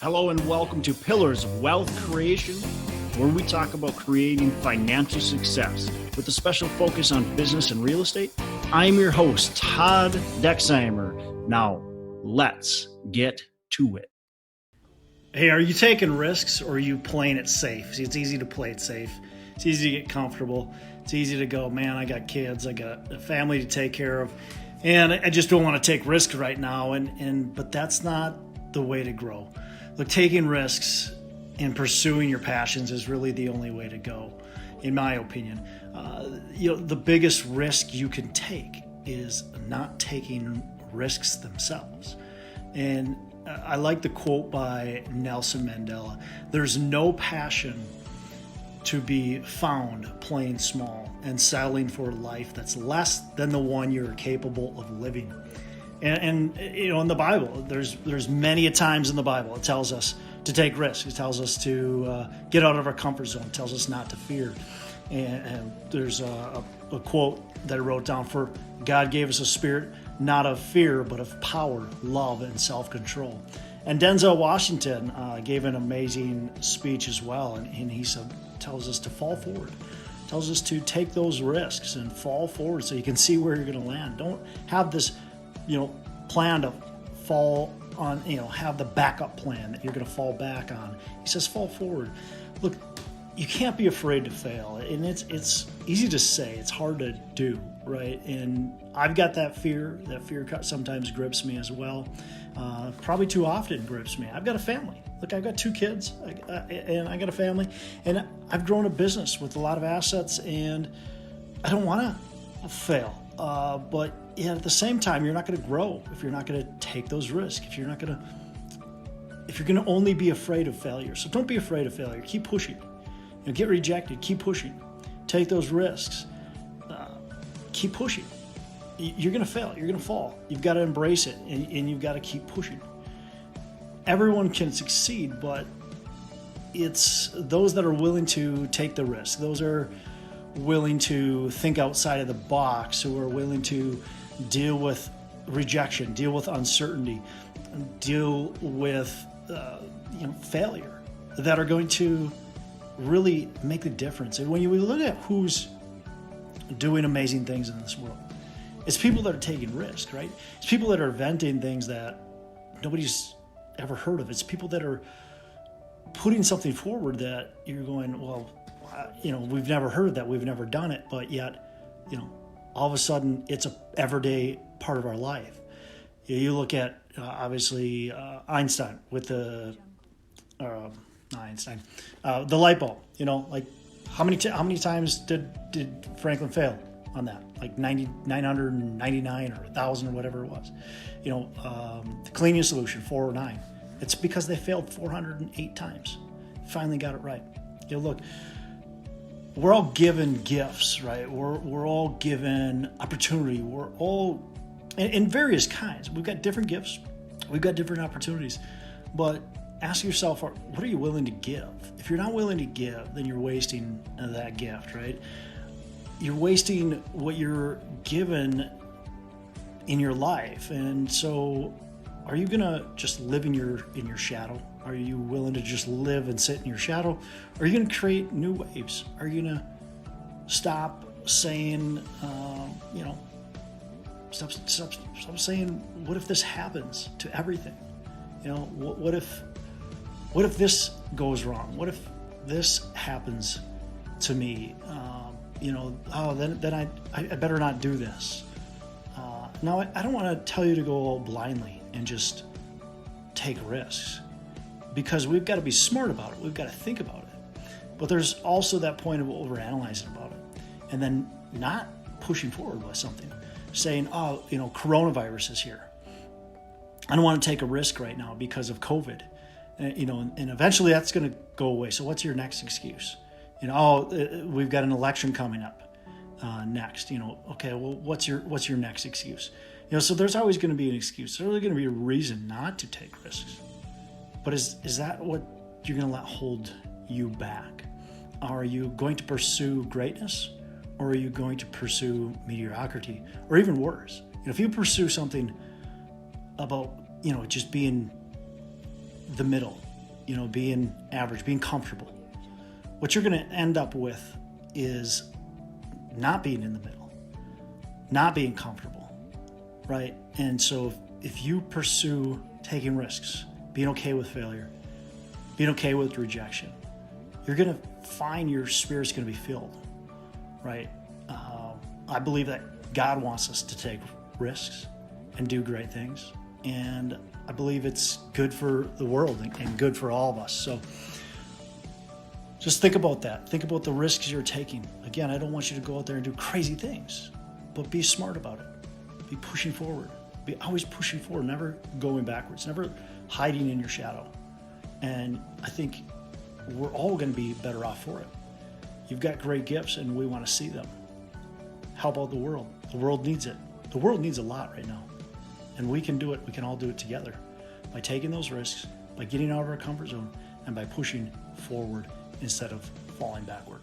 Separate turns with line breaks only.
Hello and welcome to Pillars of Wealth Creation, where we talk about creating financial success with a special focus on business and real estate. I'm your host, Todd Dexheimer. Now, let's get to it.
Hey, are you taking risks or are you playing it safe? See, it's easy to play it safe. It's easy to get comfortable. It's easy to go, man, I got kids, I got a family to take care of, and I just don't want to take risks right now. But that's not the way to grow. Look, taking risks and pursuing your passions is really the only way to go, in my opinion. The biggest risk you can take is not taking risks themselves. And I like the quote by Nelson Mandela: "There's no passion to be found playing small and settling for a life that's less than the one you're capable of living." And in the Bible, there's many a times in the Bible it tells us to take risks. It tells us to get out of our comfort zone. It tells us not to fear. And there's a quote that I wrote down: "For God gave us a spirit not of fear, but of power, love, and self-control." And Denzel Washington gave an amazing speech as well, and he tells us to fall forward. Tells us to take those risks and fall forward so you can see where you're going to land. Don't have this plan to fall on, have the backup plan that you're going to fall back on. He says, fall forward. Look, you can't be afraid to fail. And it's easy to say, it's hard to do, right? And I've got that fear. That fear sometimes grips me as well. Probably too often grips me. I've got a family. Look, I've got 2 kids, and I got a family, and I've grown a business with a lot of assets, and I don't want to fail. But at the same time, you're not going to grow if you're not going to take those risks. If you're going to only be afraid of failure. So don't be afraid of failure. Keep pushing. Get rejected. Keep pushing. Take those risks. Keep pushing. You're going to fail. You're going to fall. You've got to embrace it, and you've got to keep pushing. Everyone can succeed, but it's those that are willing to take the risk. Those are willing to think outside of the box, who are willing to deal with rejection, deal with uncertainty, deal with failure, that are going to really make the difference. And when you look at who's doing amazing things in this world, it's people that are taking risks, right? It's people that are inventing things that nobody's ever heard of. It's people that are putting something forward that you're going, well, we've never heard of that, we've never done it, but yet, all of a sudden it's a everyday part of our life. You look at obviously Einstein with the light bulb. Like how many times did Franklin fail on that? Like 999 or 1,000 or whatever it was. The cleaning solution 409. It's because they failed 408 times. Finally got it right. Look. We're all given gifts, right? We're all given opportunity. We're all in various kinds. We've got different gifts. We've got different opportunities. But ask yourself, what are you willing to give? If you're not willing to give, then you're wasting that gift, right? You're wasting what you're given in your life. And so are you going to just live in your shadow? Are you willing to just live and sit in your shadow? Are you going to create new waves? Are you going to stop saying, stop saying, what if this happens to everything? What if this goes wrong? What if this happens to me? Then I better not do this. Now, I don't want to tell you to go all blindly and just take risks, because we've got to be smart about it. We've got to think about it. But there's also that point of overanalyzing about it and then not pushing forward with something, saying, coronavirus is here. I don't want to take a risk right now because of COVID. And eventually that's going to go away. So what's your next excuse? We've got an election coming up next. Okay, well, what's your next excuse? So there's always going to be an excuse. There's always going to be a reason not to take risks. But is that what you're going to let hold you back? Are you going to pursue greatness, or are you going to pursue mediocrity, or even worse? If you pursue something about just being the middle, being average, being comfortable. What you're going to end up with is not being in the middle, not being comfortable, right? And so if you pursue taking risks, being okay with failure, being okay with rejection, you're going to find your spirit's going to be filled, right? I believe that God wants us to take risks and do great things. And I believe it's good for the world and good for all of us. So just think about that. Think about the risks you're taking. Again, I don't want you to go out there and do crazy things, but be smart about it. Be pushing forward. Be always pushing forward, never going backwards, never hiding in your shadow. And I think we're all going to be better off for it. You've got great gifts and we want to see them. How about the world? The world needs it. The world needs a lot right now. And we can do it. We can all do it together by taking those risks, by getting out of our comfort zone, and by pushing forward instead of falling backward.